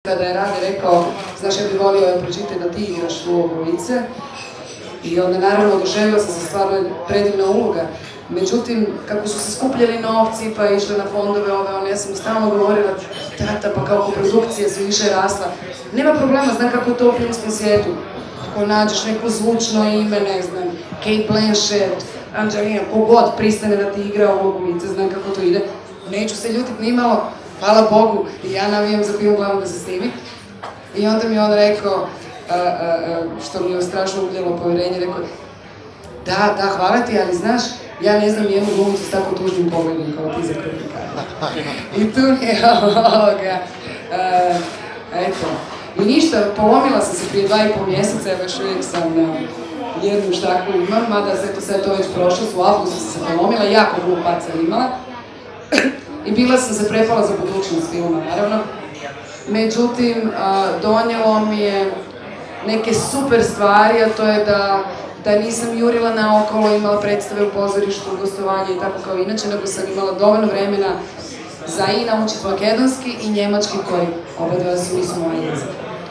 Kada je Rade rekao, znaš, ja bih volio pročitati da ti igraš ulogu Lice. I onda naravno oduševila sam se, stvarno je predivna uloga. Međutim, kako su se skupljali novci pa išli na fondove ja sam stalno govorila, tata, pa kako produkcija su više rasla. Nema problema, znam kako je to u filmskom svijetu. Ako nađeš neko zvučno ime, ne znam, Cate Blanchett, Angelina, kogod pristane da ti igra ulogu Lice, znam kako to ide. Neću se ljutit nimalo, hvala Bogu, i ja navijam za film glavno da se snimi. I onda mi je on rekao, što mi je strašno udjelo povjerenje, rekao, da, hvala ti, ali znaš, ja ne znam jednu glumicu s tako tužnim pogledom kao ti za Krupnika. I tu mi je eto. I ništa, polomila sam se prije 2,5 mjeseca, još uvijek sam jednu štaku imam, mada sve to već prošlo, u avgustu sam se polomila, jako glupaca imala. I bila sam se prepala za budućnost filma, naravno. Međutim, donijelo mi je neke super stvari, a to je da nisam jurila naokolo, imala predstave u pozorištu, gostovanje i tako kao inače, nego sam imala dovoljno vremena za i naučiti makedonski i njemački koji oba dva su nisu moji jezik.